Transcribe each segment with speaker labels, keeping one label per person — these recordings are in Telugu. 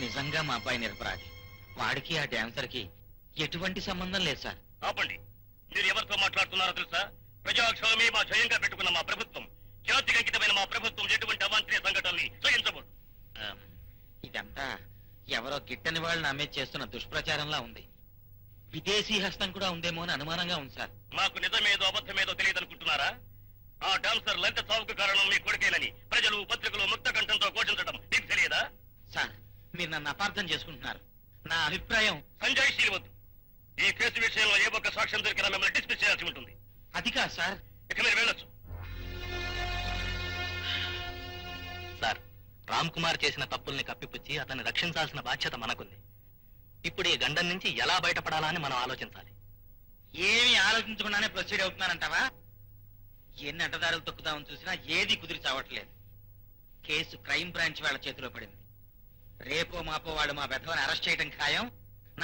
Speaker 1: నిజంగా మా అబ్బాయి నిరపరాధి. వాడికి ఆ డాన్సర్ కి ఎటువంటి సంబంధం లేదు సార్.
Speaker 2: ఆపండి. మీరు ఎవరితో మాట్లాడుతున్నారో తెలుసా? ప్రజాక్షేమమే మా జయంగా పెట్టుకున్న మా ప్రభుత్వం, జాతికి అంకితమైన మా ప్రభుత్వం ఎటువంటి అవాంఛనీయ సంఘటనల్ని సహించబోదు.
Speaker 1: ఇదంతా ఎవరో గిట్టని వాళ్ళని అమ్మే చేస్తున్న దుష్ప్రచారంలా ఉంది. విదేశీ హస్తం కూడా ఉందేమో అని అనుమానంగా ఉంది సార్.
Speaker 2: మాకు నిజమేదో అబద్ధమేదో తెలియదనుకుంటున్నారా? ఆ డాన్సర్ లంచ చావుకు కారణం మీ కొడుకేనని ప్రజలు పత్రికలు ముక్త కంఠంతో ఘోషించడం మీకు తెలియదా?
Speaker 1: సార్, మీరు నన్ను అపార్థం చేసుకుంటున్నారు. నా అభిప్రాయం
Speaker 2: సంజయ్ శ్రీవద్దు, ఈ కేసు విషయంలో ఏ ఒక్క సాక్ష్యం దొరికినా మిమ్మల్ని డిస్మిస్ చేయాల్సి ఉంటుంది.
Speaker 1: అది కాదు సార్.
Speaker 2: ఇక మీరు వెళ్ళొచ్చు.
Speaker 3: సార్, రామ్ కుమార్ చేసిన తప్పుల్ని కప్పిపుచ్చి అతన్ని రక్షించాల్సిన బాధ్యత మనకుంది. ఇప్పుడు ఈ గండం నుంచి ఎలా బయటపడాలా అని మనం ఆలోచించాలి.
Speaker 1: ఏమి ఆలోచించకుండానే ప్రొసీడ్ అవుతున్నానంటావా? ఎన్ని అడ్డదారులు తొక్కుదామని చూసినా ఏది కుదిరి చావట్లేదు. కేసు క్రైమ్ బ్రాంచ్ వాళ్ళ చేతిలో పడింది. రేపో మాపో వాళ్ళు మా బెధవని అరెస్ట్ చేయడం ఖాయం.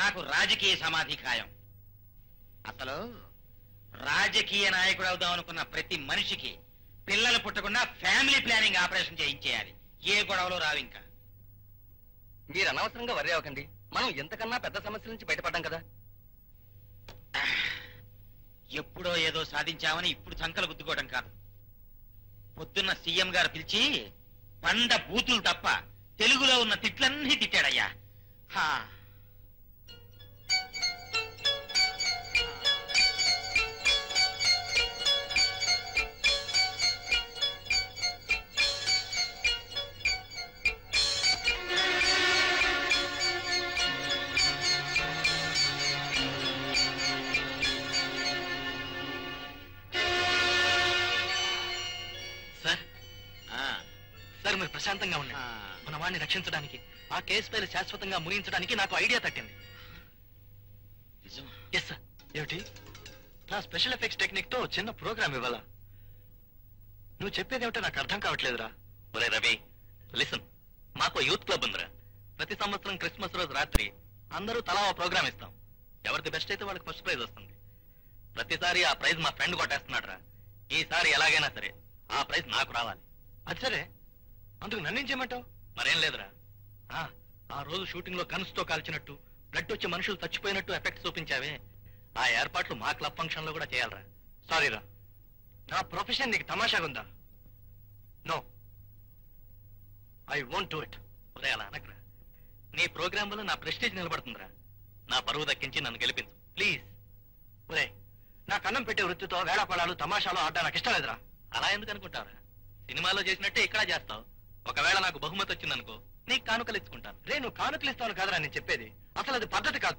Speaker 1: నాకు రాజకీయ సమాధి ఖాయం. అసలు రాజకీయ నాయకుడు అవుదాం అనుకున్న ప్రతి మనిషికి పిల్లలు పుట్టకుండా ఫ్యామిలీ ప్లానింగ్ ఆపరేషన్ చేయించేయాలి. ఏ గొడవలో రావింకా.
Speaker 3: మీరు అనవసరంగా వర్రీ అవ్వకండి. మనం ఎంతకన్నా పెద్ద సమస్యల నుంచి బయటపడ్డాం కదా.
Speaker 1: ఎప్పుడో ఏదో సాధించామని ఇప్పుడు సంకలు గుద్దుకోవడం కాదు. పొద్దున్న సీఎం గారు పిలిచి బండ బూతులు తప్ప తెలుగులో ఉన్న తిట్లన్నీ తిట్టాడయ్యా.
Speaker 3: సార్, మీరు ప్రశాంతంగా ఉండండి. మన వాడిని రక్షించడానికి, ఆ కేసు పైన శాశ్వతంగా ముగించడానికి నాకు ఐడియా తట్టింది. Yes sir. ఏమిటి? నా స్పెషల్ ఎఫెక్ట్స్ టెక్నిక్ తో చిన్న ప్రోగ్రామ్ ఇవ్వాలా? నువ్వు చెప్పేదేమిటో నాకు అర్థం కావట్లేదురా. ఒరే రవి, లిసన్. మాకు యూత్ క్లబ్ ఉందిరా. ప్రతి సంవత్సరం క్రిస్మస్ రోజు రాత్రి అందరూ తలా ఓ ప్రోగ్రామ్ ఇస్తాం. ఎవరిది బెస్ట్ అయితే వాళ్ళకి ఫస్ట్ ప్రైజ్ వస్తుంది. ప్రతిసారి ఆ ప్రైజ్ మా ఫ్రెండ్ కొట్టేస్తున్నాడు రా. ఈసారి ఎలాగైనా సరే ఆ ప్రైజ్ నాకు రావాలి. అది సరే, అందుకు నన్నేం చేయమంటావు? మరేం లేదురా. ఆ రోజు షూటింగ్ లో గన్స్ తో కాల్చినట్టు, బ్లడ్ వచ్చి మనుషులు చచ్చిపోయినట్టు ఎఫెక్ట్ చూపించావే, ఆ ఏర్పాట్లు మా క్లబ్ ఫంక్షన్ లో కూడా చేయాలరా. సారీరా, నా ప్రొఫెషన్ నీకు తమాషాగుందా? No, I won't do it. Udaya అలా అనకరా. నీ ప్రోగ్రామ్ వల్ల నా ప్రెస్టేజ్ నిలబడుతుందిరా. నా పరువు దక్కించి నన్ను గెలిపించు ప్లీజ్. ఉదయ్, నా కన్నం పెట్టే వృత్తితో వేళాపడాలు తమాషాలు ఆడడం నాకు ఇష్టం లేదురా. అలా ఎందుకు అనుకుంటావురా? సినిమాలో చేసినట్టే ఇక్కడ చేస్తావు. ఒకవేళ నాకు బహుమతి వచ్చిందనుకో, నీకు కానుకలు ఇచ్చుకుంటాను. రే, నువ్వు కానుకలు ఇస్తాను కాదురా నేను చెప్పేది. అసలు అది పద్ధతి కాదు.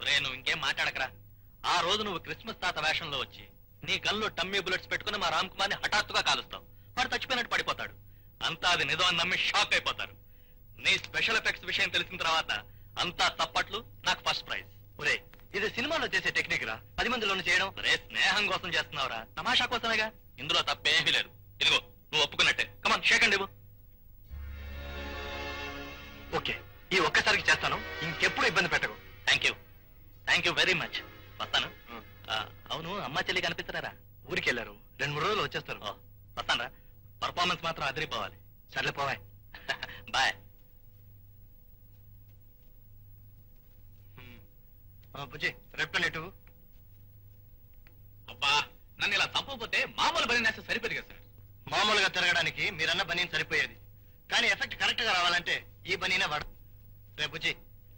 Speaker 3: రే, నువ్వు ఇంకేం మాట్లాడకరా. ఆ రోజు నువ్వు క్రిస్మస్ తాత వేషంలో వచ్చి నీ గన్లో టమ్మీ బుల్లెట్స్ పెట్టుకుని మా రామ్ కుమార్ని హఠాత్తుగా కాలుస్తావు. వాడు చచ్చిపోయినట్టు పడిపోతాడు. అంతా అది నిజం అని నమ్మి షాక్ అయిపోతారు. నీ స్పెషల్ ఎఫెక్ట్స్ విషయం తెలిసిన తర్వాత అంతా తప్పట్లు, నాకు ఫస్ట్ ప్రైజ్. ఒరే, ఇది సినిమాలో చేసే టెక్నిక్ రా. 10 మందిలోనే చేయడం. రే, స్నేహం కోసం చేస్తున్నావురా, తమాషా కోసమేగా. ఇందులో తప్పేమీ లేదు. ఇదిగో, నువ్వు ఒప్పుకున్నట్టే. కమాన్, షేక్ అండి. ఓకే, ఈ ఒక్కసారికి చేస్తాను. ఇంకెప్పుడు ఇబ్బంది పెట్టకు. Thank you very much. వస్తాను. అవును, అమ్మ చెల్లి కనిపిస్తారా? ఊరికి వెళ్ళారు. 2-3 రోజులు వచ్చేస్తారు. వస్తాను రా. పర్ఫార్మెన్స్ మాత్రం అదిరిపోవాలి. సర్లే, పోవాయ్. బాయ్. బుజ్జి, రేపు నెట్టు. అబ్బా, నన్ను ఇలా తప్పకపోతే మామూలు బని నేస్తే సరిపోదు కదా సార్. మామూలుగా తిరగడానికి మీరన్న బనీ సరిపోయేది, కానీ ఎఫెక్ట్ కరెక్ట్ గా రావాలంటే ఈ బనీనే వాడు. రేపు బుజ్జి,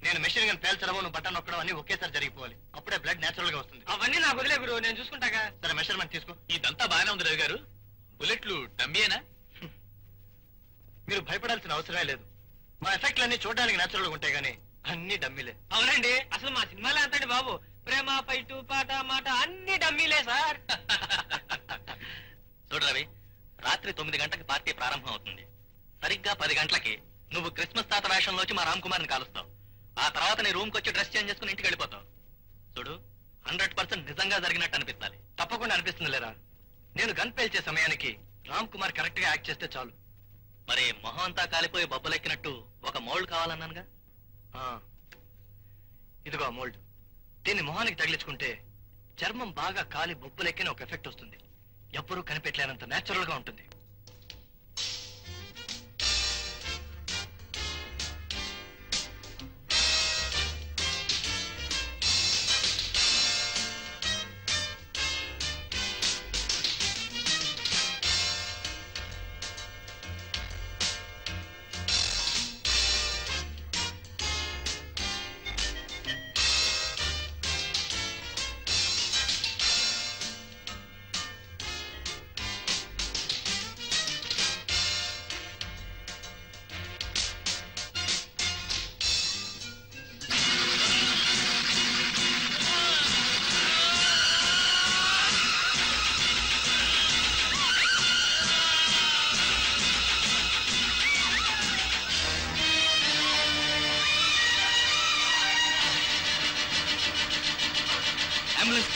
Speaker 3: నేను మెషిన్ గన్ పేల్చడం, నువ్వు బటన్ నొక్కడం అన్ని ఒకేసారి జరిగిపోవాలి. అప్పుడే బ్లడ్ నేచురల్ గా వస్తుంది. అవన్నీ నాకు వదిలే గురు, నేను చూసుకుంటాగా. సరే, మెషర్మెంట్ తీసుకో. ఇదంతా బాగానే ఉంది రవి గారు. బుల్లెట్లు డమ్మీయేనా? మీరు భయపడాల్సిన అవసరమే లేదు. మా ఎఫెక్ట్లన్నీ చూడడానికి నేచురల్ గా ఉంటాయి, కానీ అన్ని డమ్మీలే. అవునండి, అసలు మా సినిమాలే అంతండి బాబు. ప్రేమ, ఫైటు, పాట, మాట అన్ని డమ్మీలే సార్. చూడు రవి, రాత్రి 9 గంటలకు పార్టీ ప్రారంభం అవుతుంది. సరిగ్గా 10 గంటలకి నువ్వు క్రిస్మస్ తాత వేషంలో వచ్చి మా రామ్ కుమార్ని కాలుస్తావు. ఆ తర్వాత నీ రూమ్కి వచ్చి డ్రెస్ చేంజ్ చేసుకుని ఇంటికి వెళ్ళిపోతావు. చూడు, 100% నిజంగా జరిగినట్టు అనిపించాలి. తప్పకుండా అనిపిస్తుంది లేరా. నేను గన్ పేల్చే సమయానికి రామ్ కుమార్ కరెక్ట్ గా యాక్ట్ చేస్తే చాలు. మరి మొహం అంతా కాలిపోయి బొబ్బలెక్కినట్టు ఒక మోల్డ్ కావాలన్నానుగా. ఇదిగో ఆ మోల్డ్. దీన్ని మొహానికి తగిలించుకుంటే చర్మం బాగా కాలి బొబ్బలెక్కిన ఒక ఎఫెక్ట్ వస్తుంది. ఎవ్వరూ కనిపెట్టలేనంత నేచురల్ గా ఉంటుంది.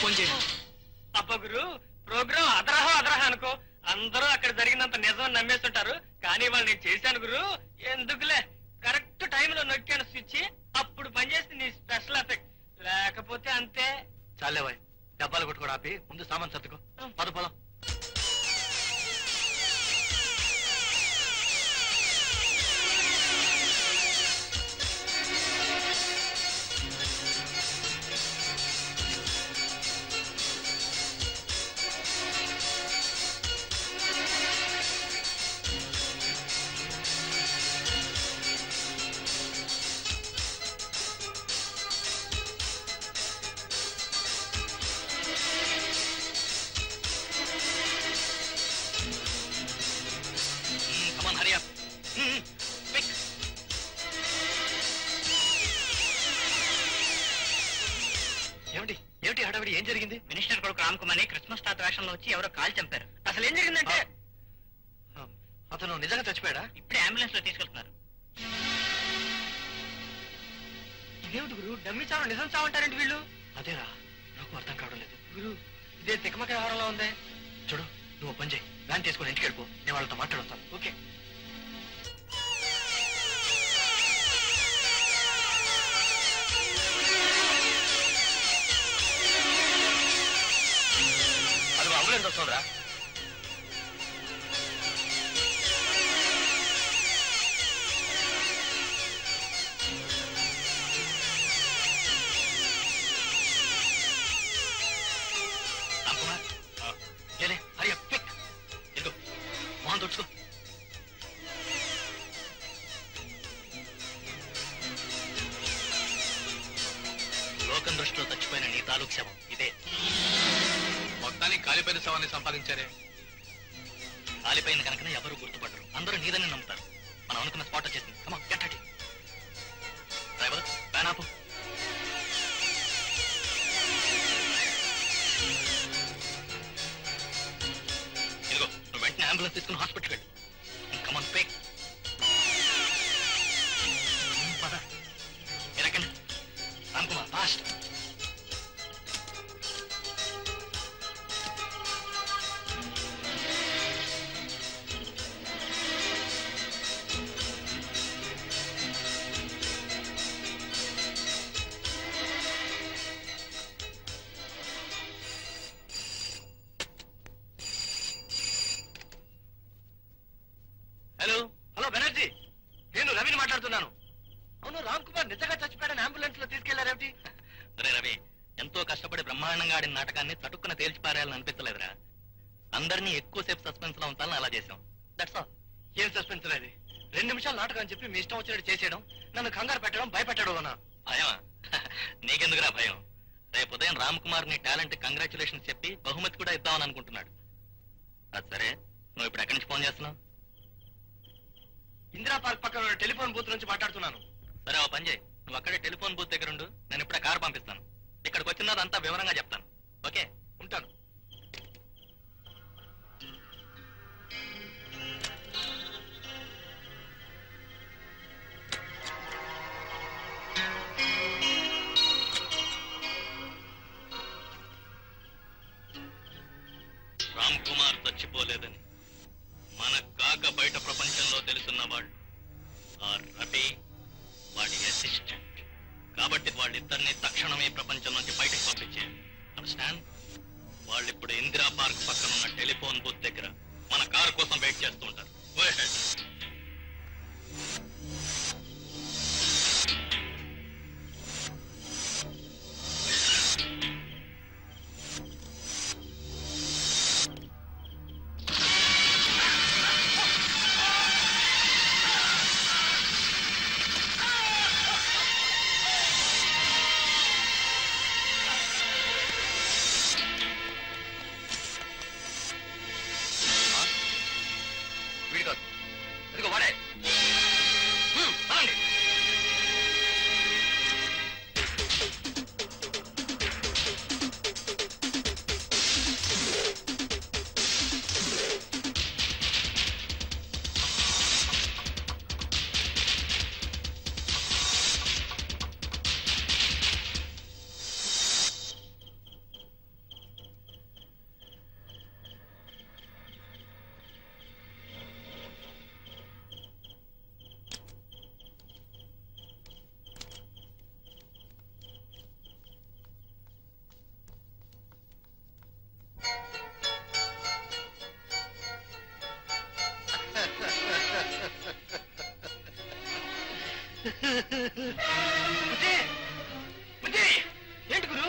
Speaker 3: ఫోన్ చేయండి.
Speaker 4: అబ్బా గురు, ప్రోగ్రామ్ అదరహ అనుకో, అందరూ అక్కడ జరిగినంత నిజం నమ్మేస్తుంటారు. కానీ వాళ్ళు నేను చేశాను గురు, ఎందుకులే, కరెక్ట్ టైంలో నొక్కాను స్విచ్, అప్పుడు పనిచేసింది నీ స్పెషల్ ఎఫెక్ట్. లేకపోతే అంతే.
Speaker 3: చాలేవాయ్, డబ్బాలు కొట్టుకోడు ఆపి ముందు సామాన్ సర్దుకో. పద పోదాం. ఏమిటి హడావిడి? ఏం జరిగింది?
Speaker 4: మినిస్టర్ కొడుకు రామ్ కుమార్ ని క్రిస్మస్ తాత వేషంలో వచ్చి ఎవరో కాల్ చంపారు. అసలు ఏం జరిగిందంటే
Speaker 3: అతను నిజంగా చచ్చిపోయాడా?
Speaker 4: ఇప్పుడే అంబులెన్స్ లో తీసుకెళ్తున్నారు. ఇదేమిటి గురు, డమ్మి చావు నిజం చావంటారండి వీళ్ళు?
Speaker 3: అదేరా, నాకు అర్థం కావడం లేదు
Speaker 4: గురు. ఇదే తికమక వ్యవహారంలో ఉంది.
Speaker 3: చూడు, నువ్వు పని చేయి, వ్యాన్ తీసుకుని ఇంటికి వెళ్ళిపో, నేను వాళ్ళతో మాట్లాడతాను.
Speaker 4: ఓకే.
Speaker 2: అది అంబులెన్స్ వస్తుందిరా.
Speaker 3: మొహం తుడుచుకో. లోకం దృష్టిలో చచ్చిపోయిన నీ తాలూకు శవం ఇదే. మొత్తానికి కాలిపోయిన శవాన్ని సంపాదించారే. కాలిపోయింది కనుక ఎవరు గుర్తుపడరు, అందరూ నీదని నమ్ముతారు. మనం అనుకున్న స్పాట్ వచ్చేసింది. కమా గట్టి డ్రైవర్, వ్యాన్ ఆపు. ఇదిగో, నువ్వు వెంటనే అంబులెన్స్ తీసుకుని హాస్పిటల్కి వెళ్ళి. కమాన్ పే. పద, మీరెక్కండి. రామ్ కుమార్ ఫాస్ట్. హలో బెనర్జీ, నేను రవిని మాట్లాడుతున్నాను. అవును, రామ్ కుమార్ నిజంగా చచ్చిపోయాడని అంబులెన్స్ లో తీసుకెళ్లారేమిటి? రే రవి, ఎంతో కష్టపడి బ్రహ్మాండంగా ఆడిన నాటకాన్ని చటుక్కున తేల్చిపారేయాలని అనిపించలేదురా. అందరినీ ఎక్కువసేపు సస్పెన్స్ లో ఉంచాలని అలా చేశాం. That's all. ఏం సస్పెన్స్ అది? 2 నిమిషాలు నాటకం అని చెప్పి మీ ఇష్టం వచ్చినట్టు చేసేయడం, నన్ను కంగారు పెట్టడం, భయపెట్టడం అన్నా. భయమా? నీకెందుకురా భయం? రేపు ఉదయం రామ్ కుమార్ నీ టాలెంట్ కంగ్రాచులేషన్స్ చెప్పి బహుమతి కూడా ఇద్దామని అనుకుంటున్నాడు. అది సరే, నువ్వు ఇప్పుడు ఎక్కడి నుంచి ఫోన్ చేస్తున్నావు? ఇందిరా పార్క్ పక్కన టెలిఫోన్ బూత్ నుంచి మాట్లాడుతున్నాను. సరే, ఓ పని చేయి, నువ్వు అక్కడే టెలిఫోన్ బూత్ దగ్గర ఉండు. నేను ఇప్పుడే కారు పంపిస్తాను. ఇక్కడికి వచ్చినదంతా వివరంగా చెప్తాను. ఓకే, ఉంటాను. రామ్ కుమార్ చచ్చిపోలేదని మన కాక బయట ప్రపంచంలో తెలుసున్న వాళ్ళు ఆ రవి, వాడి అసిస్టెంట్. కాబట్టి వాళ్ళిద్దరిని తక్షణమే ప్రపంచం నుంచి బయటకు పంపించారు. అండర్స్టాండ్? వాళ్ళిప్పుడు ఇందిరా పార్క్ పక్కన ఉన్న టెలిఫోన్ బూత్ దగ్గర మన కారు కోసం వెయిట్ చేస్తూ ఉంటారు. వీడి కాదు, ఏంటి గురు?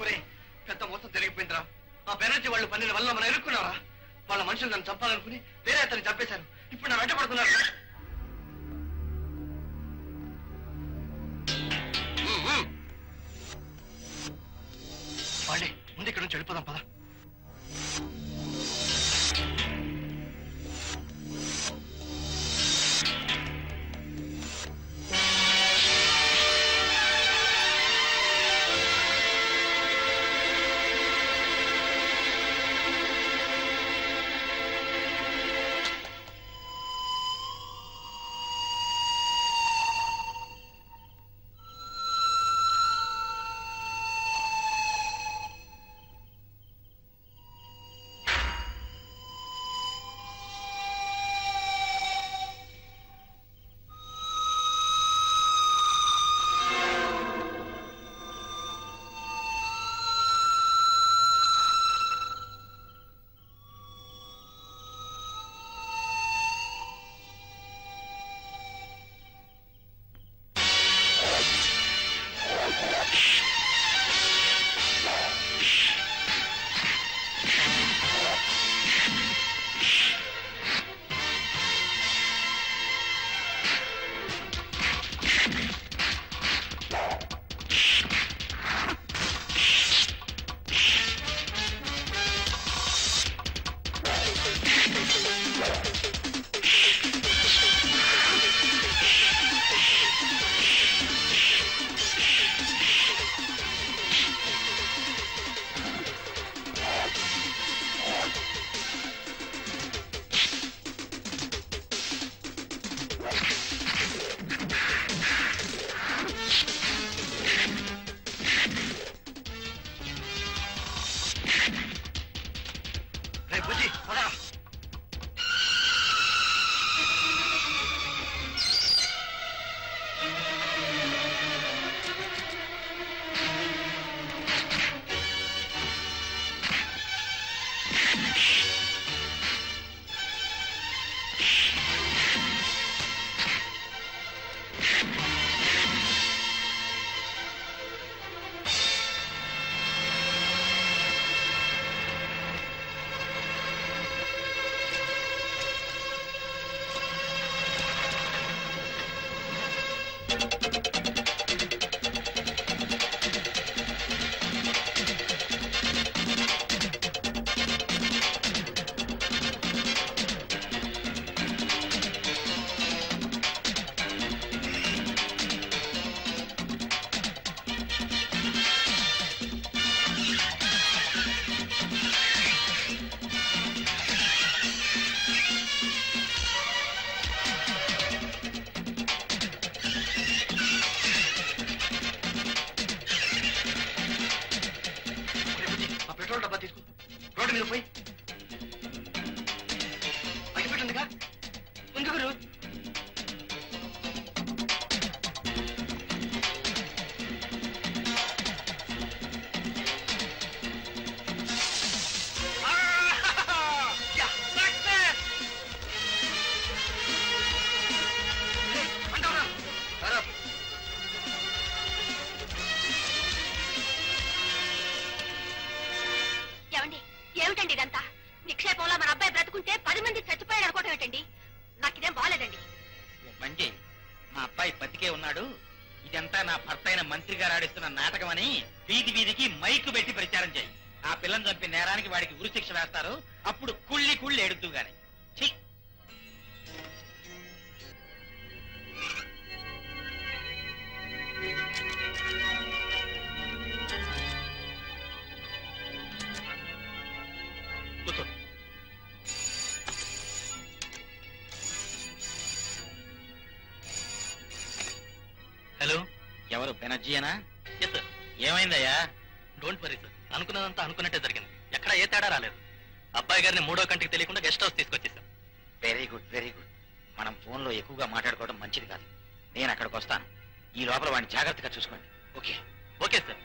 Speaker 3: ఒరే, పెద్ద మొత్తం జరిగిపోయిందిరా. ఆ బెనర్జీ వాళ్ళు పన్నెల వల్ల మనం ఎరుక్కున్నారా? వాళ్ళ మనుషులు నన్ను చంపాలనుకుని వేరే అతన్ని చంపేశారు. ఇప్పుడు నా వెంట పడుతున్నారు. వాళ్ళే ముందు ఇక్కడ నుంచి వెళ్ళిపోదాం పద. మీద పోయి అగిపెట్టుందిగా ఉంది గురు.
Speaker 5: ఏమిటండి ఇదంతా? నిక్షేపంలో మన అబ్బాయి బ్రతుకుంటే 10 మంది చచ్చిపోయారు అనుకోవటం ఏంటండి? నాకిదేం బాగాలేదండి.
Speaker 1: మంజీ, మా అబ్బాయి బతికే ఉన్నాడు, ఇదంతా నా భర్త అయిన మంత్రి గారు ఆడిస్తున్న నాటకం అని వీధి వీధికి మైకు పెట్టి ప్రచారం చేయి. ఆ పిల్లని చంపి నేరానికి వాడికి ఉరిశిక్ష వేస్తారు. అప్పుడు కుళ్ళి కుళ్ళి ఏడుతూ గాని. ఛీ!
Speaker 3: హలో,
Speaker 1: ఎవరు? బెనర్జీనా?
Speaker 3: Yes sir.
Speaker 1: ఏమైందయ్యా?
Speaker 3: డోంట్ వరీ సార్, అనుకున్నదంతా అనుకున్నట్టే జరిగింది. ఎక్కడ ఏ తేడా రాలేదు. అబ్బాయి గారిని 3వ కంటికి తెలియకుండా గెస్ట్ హౌస్ తీసుకొచ్చేసాం.
Speaker 1: Very good, very good. మనం ఫోన్లో ఎక్కువగా మాట్లాడుకోవడం మంచిది కాదు. నేను అక్కడికి వస్తాను. ఈ లోపల వాడిని జాగ్రత్తగా చూసుకోండి. ఓకే?
Speaker 3: Okay sir.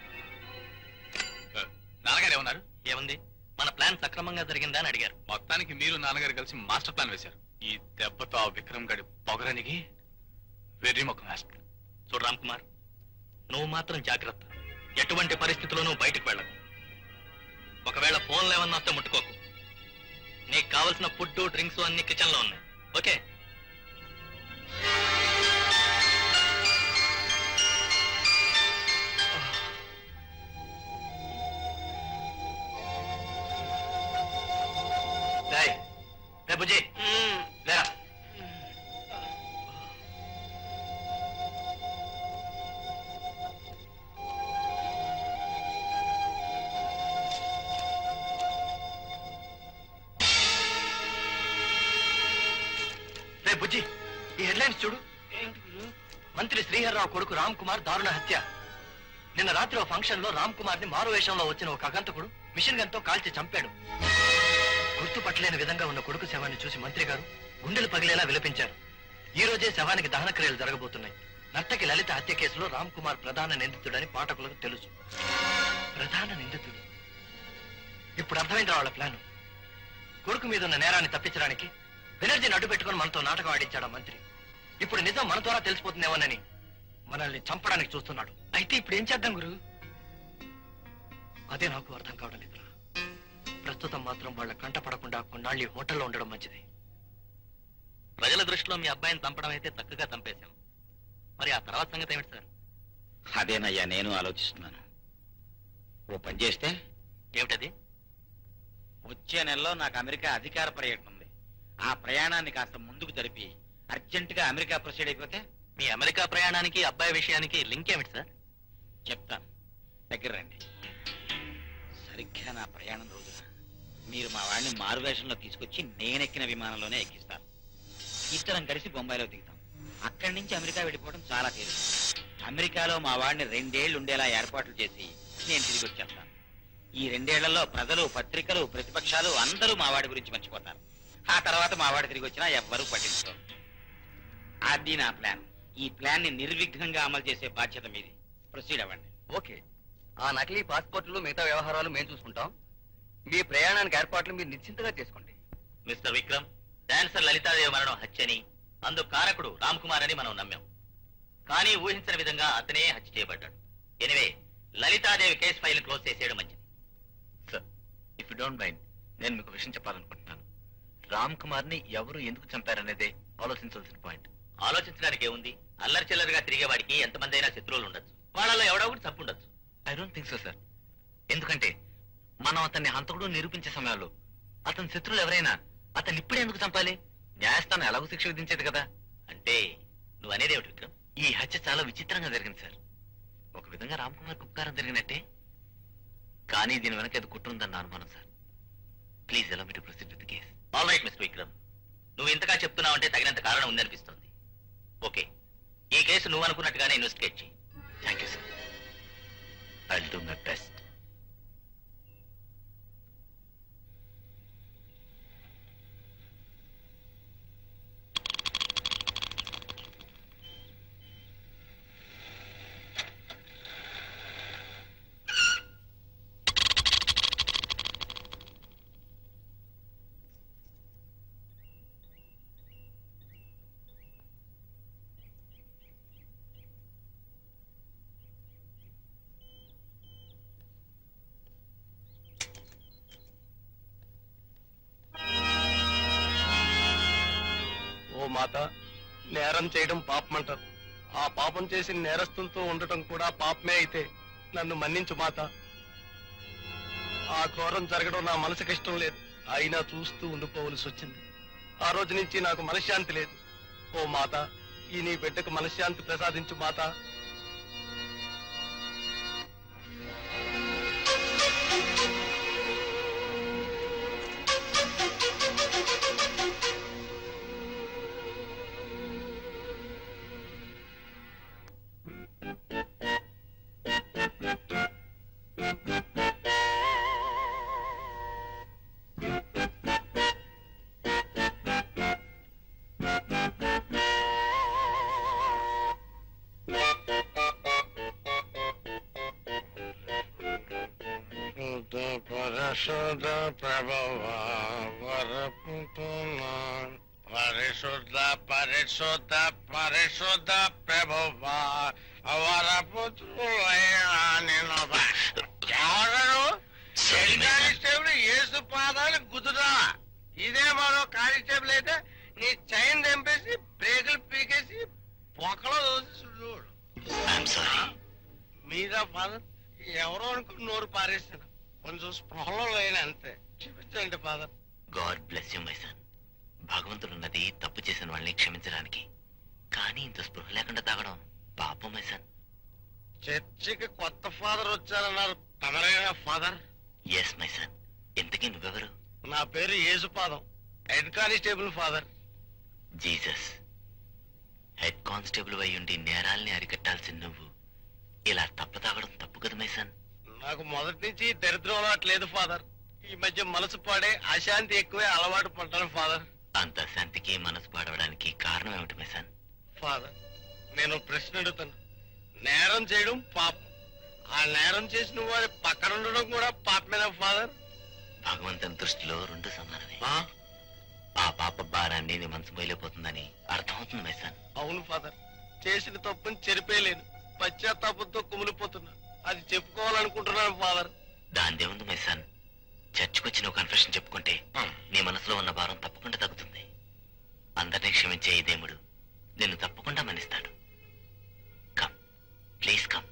Speaker 2: నాన్నగారు ఏమన్నారు?
Speaker 3: ఏముంది, మన ప్లాన్ సక్రమంగా జరిగిందా అని అడిగారు.
Speaker 2: మొత్తానికి మీరు నాన్నగారు కలిసి మాస్టర్ ప్లాన్ వేశారు. ఈ దెబ్బతో ఆ విక్రమ్ గడి పొగరనికి వెర్రి ముఖం వేస్తాడు.
Speaker 3: చూడు రామ్ కుమార్, నువ్వు మాత్రం జాగ్రత్త. ఎటువంటి పరిస్థితుల్లోనూ బయటకు వెళ్ళకు. ఒకవేళ ఫోన్లు ఏమన్నా వస్తే ముట్టుకోకు. నీకు కావలసిన ఫుడ్ డ్రింక్స్ అన్ని కిచెన్ లో ఉన్నాయి. ఓకే? బుజ్జి లేరా. బుజ్జి, ఈ హెడ్లైన్స్ చూడు. మంత్రి శ్రీహర్రావు కొడుకు రామ్ కుమార్ దారుణ హత్య. నిన్న రాత్రి ఓ ఫంక్షన్ లో రామ్ కుమార్ ని మారు వేషంలో వచ్చిన ఒక అగంతకుడు మిషన్ గన్ తో కాల్చి చంపాడు. గుర్తుపట్టలేని విధంగా ఉన్న కొడుకు శవాన్ని చూసి మంత్రి గారు గుండెలు పగిలేలా విలపించారు. ఈ రోజే శవానికి దహన క్రియలు జరగబోతున్నాయి. నర్తకి లలిత హత్య కేసులో రామ్ కుమార్ ప్రధాన నిందితుడని పాఠకులకు తెలుసు. ప్రధాన నిందితుడు. ఇప్పుడు అర్థమైంది వాళ్ళ ప్లాన్. కొడుకు మీద ఉన్న నేరాన్ని తప్పించడానికి బెనర్జీని అడ్డు పెట్టుకుని మనతో నాటకం ఆడించాడు మంత్రి. ఇప్పుడు నిజం మన ద్వారా తెలిసిపోతుందేమోనని మనల్ని చంపడానికి చూస్తున్నాడు. అయితే ఇప్పుడు ఏం చేద్దాం గురు? అదే నాకు అర్థం కావడం లేదురా. ప్రస్తుతం మాత్రం వాళ్ళ కంట పడకుండా కొన్నాళ్ళు ఈ హోటల్లో ఉండడం మంచిది. ప్రజల దృష్టిలో మీ అబ్బాయిని చంపడం అయితే చక్కగా చంపేశాం. మరి ఆ తర్వాత సంగతి ఏమిటి సార్?
Speaker 1: అదేనయ్యా నేను ఆలోచిస్తున్నాను. ఓ పని చేస్తే
Speaker 3: ఏమిటది?
Speaker 1: వచ్చే నెలలో నాకు అమెరికా అధికార పర్యటన ఉంది. ఆ ప్రయాణాన్ని కాస్త ముందుకు జరిపి అర్జెంటుగా అమెరికా ప్రొసీడ్ అయిపోతే.
Speaker 3: మీ అమెరికా ప్రయాణానికి అబ్బాయి విషయానికి లింక్ ఏమిటి సార్?
Speaker 1: చెప్తాను, దగ్గర రండి. సరిగ్గా నా ప్రయాణం రోజున మీరు మా వాడిని మారువేషంలో తీసుకొచ్చి నేనెక్కిన విమానంలోనే ఎక్కిస్తాను. ఇద్దరం కలిసి బొంబాయిలో దిగుతాం. అక్కడి నుంచి అమెరికా వెళ్ళిపోవడం చాలా తేలిక. అమెరికాలో మా వాడిని 2 ఏళ్లు ఉండేలా ఏర్పాట్లు చేసి నేను తిరిగి వచ్చేస్తాను. ఈ 2 ఏళ్లలో ప్రజలు, పత్రికలు, ప్రతిపక్షాలు అందరూ మా వాడి గురించి మర్చిపోతారు. ఆ తర్వాత మా వాడి తిరిగి వచ్చినా ఎవ్వరూ పట్టించుకోరు. అది నా ప్లాన్. ఈ ప్లాన్ ని నిర్విఘ్నంగా అమలు చేసే బాధ్యత మీది. ప్రొసీడ్ అవ్వండి.
Speaker 3: ఓకే, ఆ నకిలీ పాస్పోర్ట్లు మిగతా వ్యవహారాలు మేము చూసుకుంటాం. మీ ప్రయాణానికి ఏర్పాట్లు మీరు నిశ్చింతగా చేసుకోండి. మిస్టర్ విక్రమ్, డాన్సర్ లలితాదేవి మరణం హత్యని, అందుకు కారకుడు రామ్ కుమార్ అని మనం నమ్మాం. కానీ ఊహించని విధంగా అతనే హత్య చేయబడ్డాడు. Anyway, Lalithadevi case file close చేసేయడం మంచిది. Sir, if you don't mind, నేను మీకు విషయం చెప్పాలనుకుంటున్నాను. రామ్ కుమార్ ని ఎవరు ఎందుకు చంపారనేదే ఆలోచించాల్సిన పాయింట్. ఆలోచించడానికి ఏముంది? అల్లరి చిల్లరిగా తిరిగేవాడికి ఎంతమంది అయినా శత్రువులు ఉండొచ్చు. వాళ్ళలో ఎవడో ఒకటి చంపుండొచ్చు. I don't think so sir. ఎందుకంటే మనం అతన్ని హంతకుడు నిరూపించే సమయంలో అతని శత్రువులు ఎవరైనా అతన్ని ఇప్పుడే ఎందుకు చంపాలి? న్యాయస్థానం ఎలాగో శిక్ష విధించేది కదా. అంటే నువ్వు అనేది ఏమిటి విక్రమ్? ఈ హత్య చాలా విచిత్రంగా జరిగింది సార్. ఒక విధంగా రామ్ కుమార్ ఉపకారం జరిగినట్టే, కానీ దీని వెనక అది కుట్రుందన్న అనుమానం sir. Please allow me to proceed with the case. All right mister Vikram, నువ్వు ఇంతగా చెప్తున్నావు అంటే తగినంత కారణం ఉందనిపిస్తుంది. ఓకే, ఈ కేసు నువ్వు అనుకున్నట్టుగానే ఇన్వెస్టిగేట్ చేయి. Thank you sir. I will do my best.
Speaker 6: మాత, నేరం చేయడం పాపమంటారు. ఆ పాపం చేసి నేరస్తులతో ఉండటం కూడా పాపమే అయితే నన్ను మన్నించు మాత. ఆ ఘోరం జరగడం నా మనసుకి ఇష్టం లేదు. అయినా చూస్తూ ఉండిపోవలసి వచ్చింది. ఆ రోజు నుంచి నాకు మనశ్శాంతి లేదు. ఓ మాత, ఈ నీ బిడ్డకు మనశ్శాంతి ప్రసాదించు మాత.
Speaker 7: పరిశుద్ధ పరిశుద్ధ పరిశుద్ధ ప్రభువా కానిస్టేబుల్ యేసు పాదాలు గుద్దురా. ఇదే మరో కానిస్టేబుల్ అయితే నీ చైన్ తెంపేసి బ్రేకులు పీకేసి పొక్కలో చూడు. మీరా ఫాదర్? ఎవరో అనుకుని నోరు పారేస్తాను. కొంచెం స్పృహలో లేని అంతే. చూపించండి father.
Speaker 3: God bless you my son. భగవంతుడున్నది తప్పు చేసిన వాళ్ళని క్షమించడానికి, కానీ ఇంత స్పృహ లేకుండా తాగడం పాపం మై సన్.
Speaker 7: చర్చికి కొత్త ఫాదర్ వచ్చారన్నారు, తమరేనా ఫాదర్?
Speaker 3: Yes my son. ఇంతకీ నువ్వెవరు?
Speaker 7: నా పేరు Yesupadam, head constable father.
Speaker 3: Jesus. Head constable అయ్యుండి నేరాల్ని అరికట్టాల్సిన నువ్వు ఇలా తప్పు తాగడం తప్పు కదా మై సన్.
Speaker 7: నాకు మొదటి నుంచి దరిద్రం అలవాటు లేదు ఫాదర్. ఈ మధ్య మనసు పాడే అశాంతి ఎక్కువే అలవాటు పడ్డాను ఫాదర్.
Speaker 3: అంత అశాంతికి మనసు పాడవడానికి కారణం ఏమిటి మై సన్?
Speaker 7: ఫాదర్, నేను ప్రశ్న అడుగుతాను. నేరం చేయడం పాపం, ఆ నేరం చేసిన వారి పక్కన ఉండడం కూడా పాపమేనా ఫాదర్?
Speaker 3: భగవంతుని దృష్టిలో రెండు సమానమే. ఆ పాప భారాన్ని నీ మనసు మొయలేకపోతుందని అర్థమవుతుంది మై సన్.
Speaker 7: అవును ఫాదర్, చేసిన తప్పుని చెరిపేయలేను. పశ్చాత్తాపంతో కుమిలిపోతున్నా. అది చెప్పుకోవాలనుకుంటున్నాను ఫాదర్.
Speaker 3: దానిదేముంది మై సన్, చర్చికొచ్చి నువ్వు కన్ఫెషన్ చెప్పుకుంటే నీ మనసులో ఉన్న భారం తప్పకుండా తగ్గుతుంది. అందరినీ క్షమించే ఈ దేవుడు నిన్ను తప్పకుండా మన్నిస్తాడు. Come, please come.